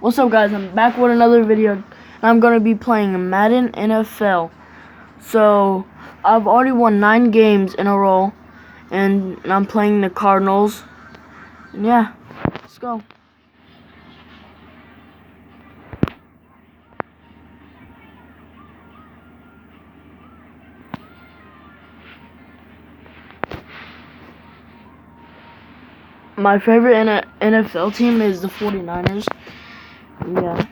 What's up, guys? I'm back with another video, and I'm going to be playing Madden NFL. So, I've already won 9 games in a row, and I'm playing the Cardinals. And yeah, let's go. My favorite NFL team is the 49ers. Yeah.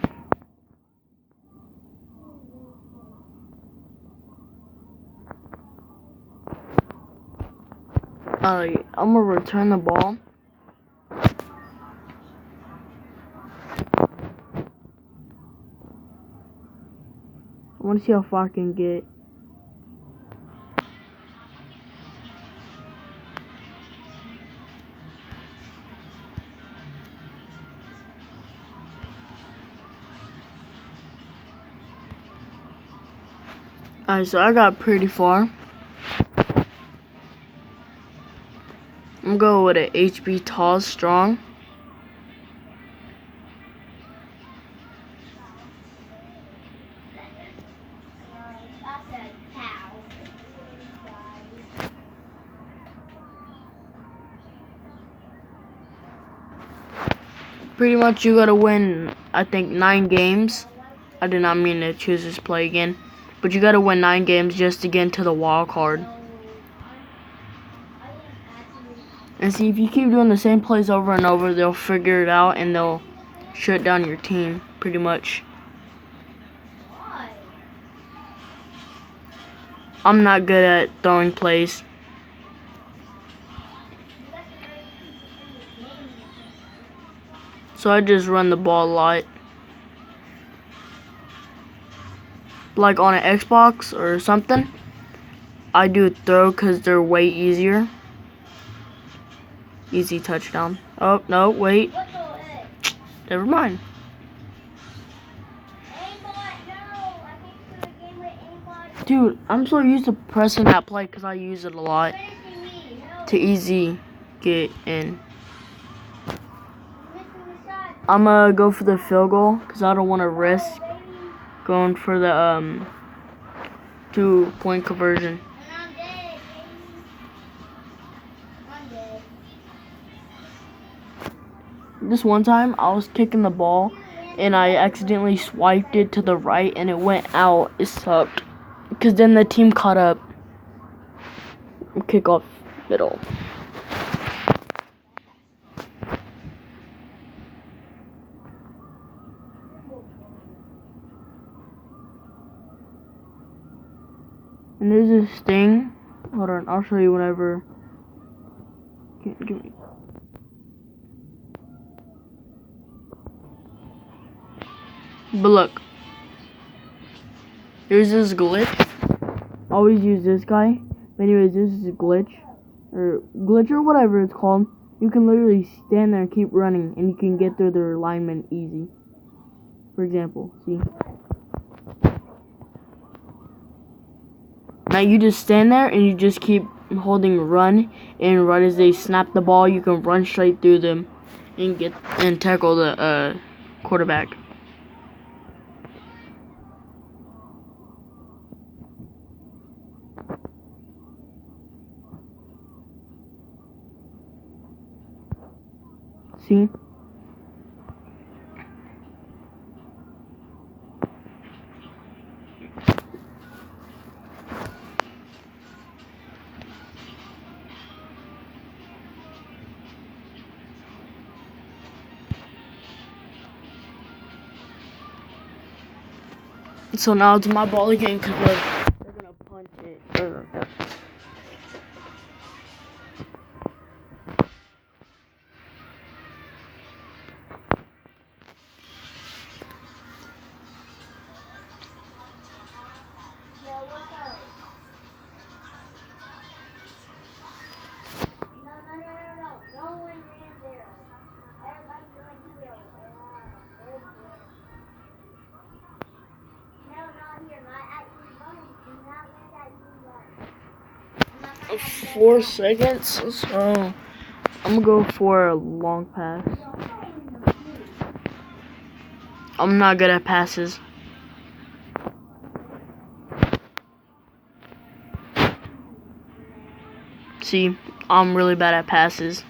I'm gonna return the ball. I want to see how far I can get. Alright, so I got pretty far. I'm going with an HB Tall Strong. Pretty much you gotta win, I think, 9 games. I did not mean to choose this play again. But you gotta win 9 games just to get into the wild card. And see, if you keep doing the same plays over and over, they'll figure it out and they'll shut down your team, pretty much. I'm not good at throwing plays. So I just run the ball a lot. Like on an Xbox or something, I do throw because they're way easier. Easy touchdown. Oh, no, wait. Never mind. Dude, I'm so used to pressing that play because I use it a lot to easy get in. I'm gonna go for the field goal because I don't want to risk going for the 2-point conversion. This one time I was kicking the ball and I accidentally swiped it to the right and it went out. It sucked because then the team caught up. Kick off middle. And there's this thing. Hold on, I'll show you whenever. Give me. But look, there's this glitch. I always use this guy. But anyways, this is a glitch or whatever it's called. You can literally stand there and keep running, and you can get through their linemen easy. For example, see. Now you just stand there and you just keep holding run, and right as they snap the ball, you can run straight through them and tackle the quarterback. See? So now it's my ball again because they're gonna punch it. No, 4 seconds, so I'm gonna go for a long pass. I'm not good at passes. See, I'm really bad at passes.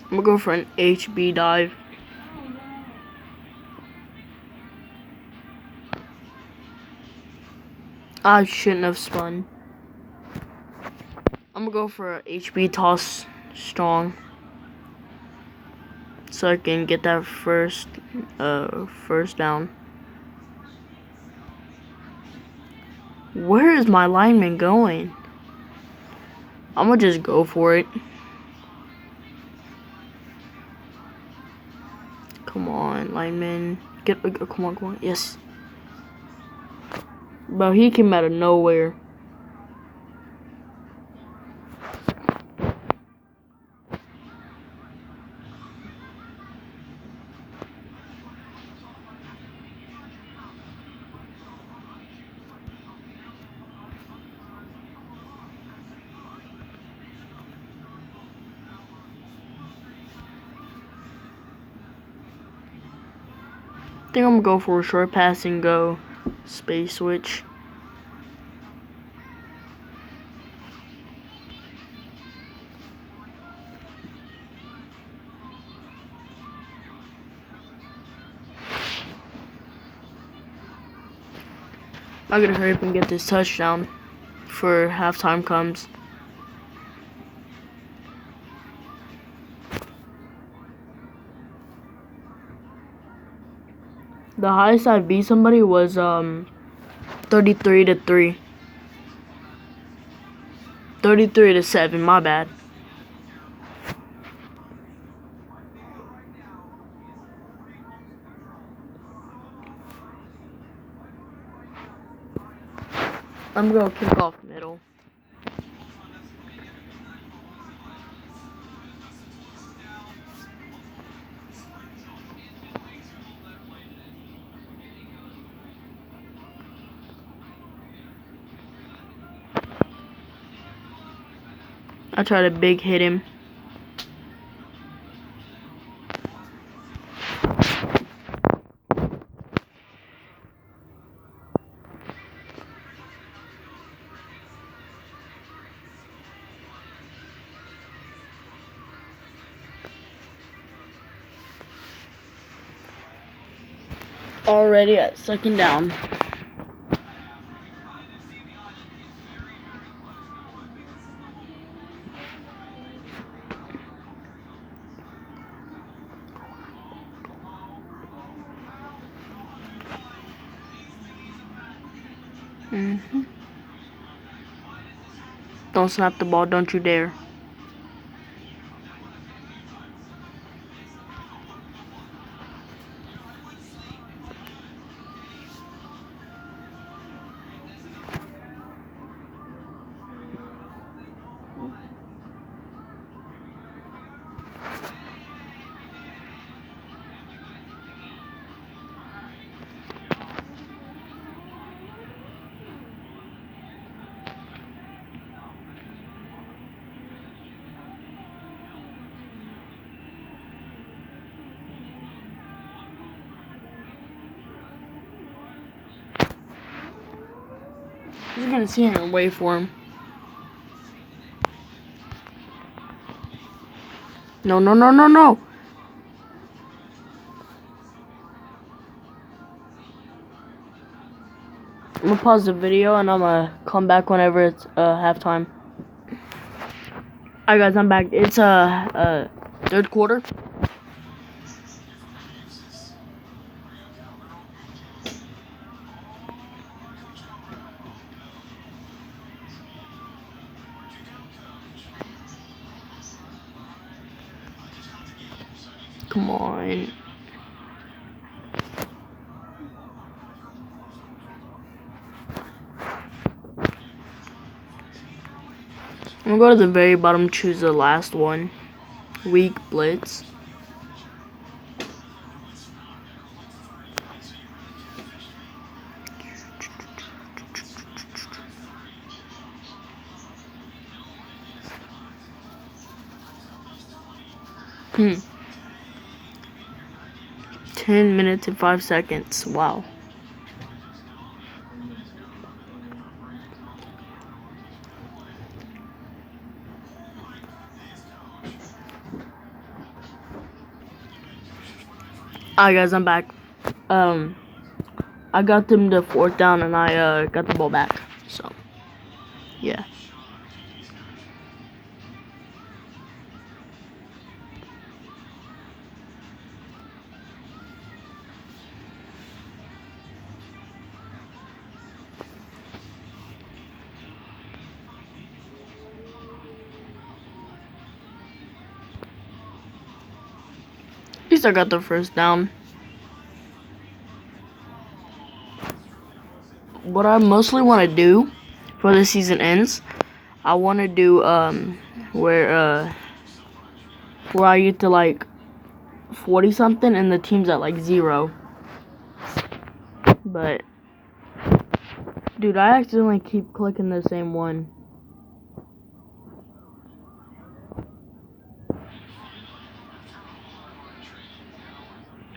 I'm gonna go for an HB dive. I shouldn't have spun. I'm gonna go for a HB toss strong, so I can get that first down. Where is my lineman going? I'm gonna just go for it. Come on, lineman. Come on. Yes. Bro, he came out of nowhere. I think I'm gonna go for a short pass and go space switch. I gotta hurry up and get this touchdown before halftime comes. The highest I beat somebody was 33-3. 33-7, my bad. I'm gonna kick off middle. I try to big hit him. Already at second down. Don't snap the ball, don't you dare. He's gonna see him and wait for him. No. I'm gonna pause the video and I'm gonna come back whenever it's halftime. Alright guys, I'm back. It's third quarter. Come on. I'm gonna go to the very bottom, choose the last one. Weak blitz. 10 minutes and 5 seconds. Wow. Alright guys, I'm back. I got them to 4th down and I got the ball back. So, yeah. At least I got the 1st down. What I mostly want to do before the season ends, I want to do where I get to like 40 something and the team's at like 0. But dude, I accidentally keep clicking the same one.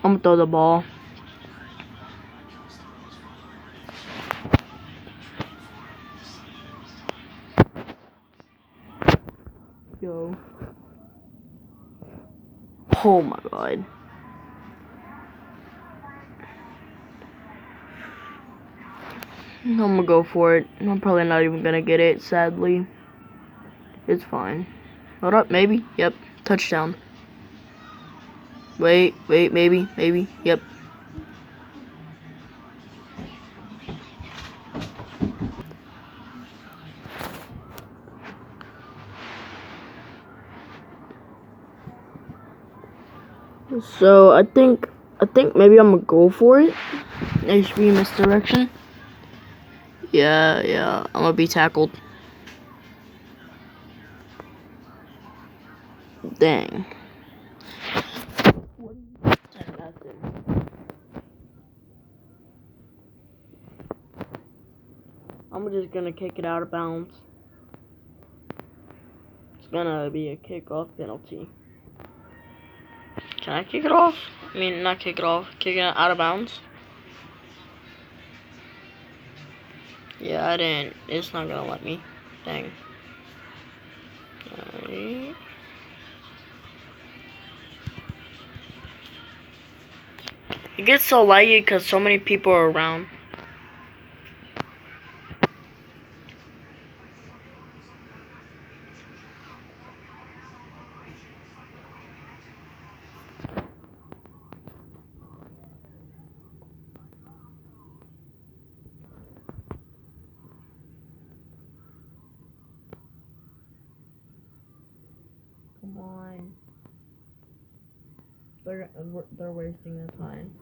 I'm gonna throw the ball. Yo. Oh my god. I'm gonna go for it. I'm probably not even gonna get it, sadly. It's fine. Hold up, maybe. Yep. Touchdown. Wait, maybe. Yep. So I think maybe I'm gonna go for it. HB misdirection. Yeah, I'm gonna be tackled. Dang. I'm just gonna kick it out of bounds. It's gonna be a kickoff penalty. Can I kick it off? I mean, not kick it off. Kick it out of bounds. Yeah, I didn't. It's not gonna let me. Dang. Alright. It gets so laggy because so many people are around. Come on. They're wasting their time.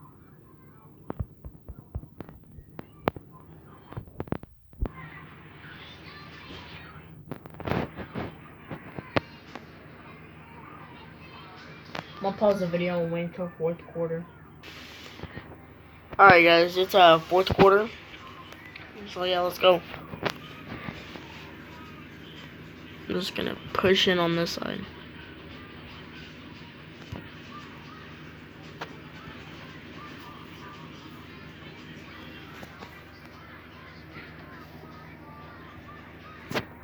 I'm gonna pause the video and wait until 4th quarter. Alright guys, it's 4th quarter. So yeah, let's go. I'm just gonna push in on this side.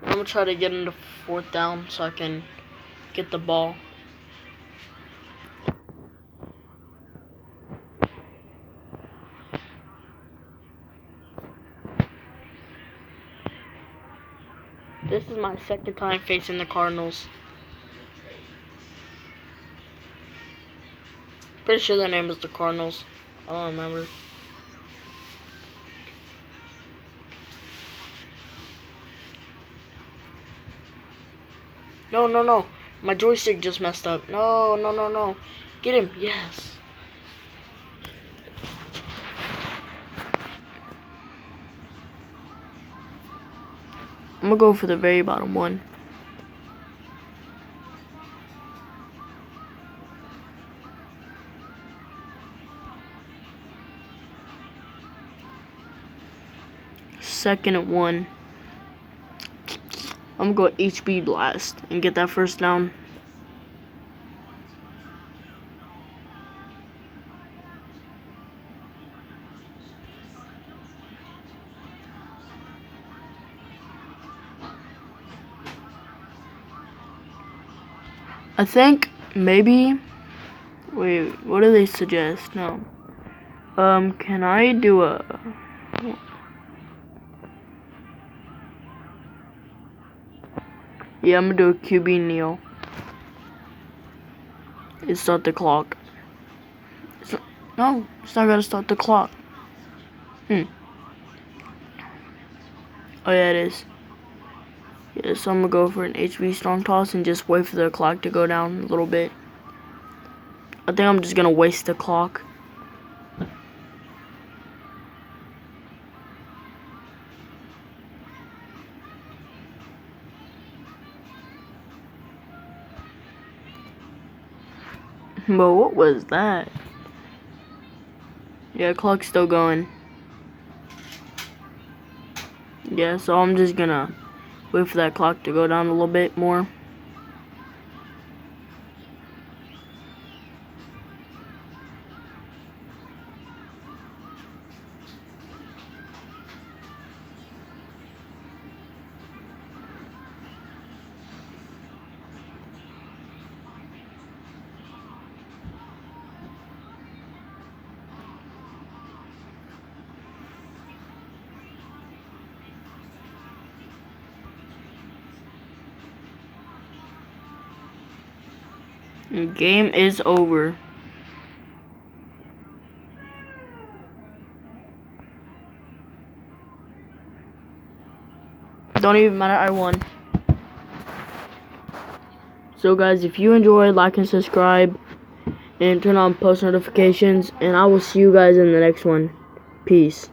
I'm gonna try to get into 4th down so I can get the ball. This is my 2nd time facing the Cardinals. Pretty sure their name is the Cardinals. I don't remember. No. My joystick just messed up. No. Get him. Yes. I'm gonna go for the very bottom one. Second and 1. I'm gonna go HB blast and get that 1st down. I think maybe. Wait, what do they suggest? No. Can I do a? Yeah, I'm gonna do a QB kneel. It's start the clock. No, it's not gonna start the clock. Oh yeah, it is. Yeah, so I'm gonna go for an HV strong toss and just wait for the clock to go down a little bit. I think I'm just gonna waste the clock. But what was that? Yeah, clock's still going. Yeah, so I'm just gonna wait for that clock to go down a little bit more. And game is over. Don't even matter, I won. So guys, if you enjoyed, like and subscribe and turn on post notifications, and I will see you guys in the next one. Peace.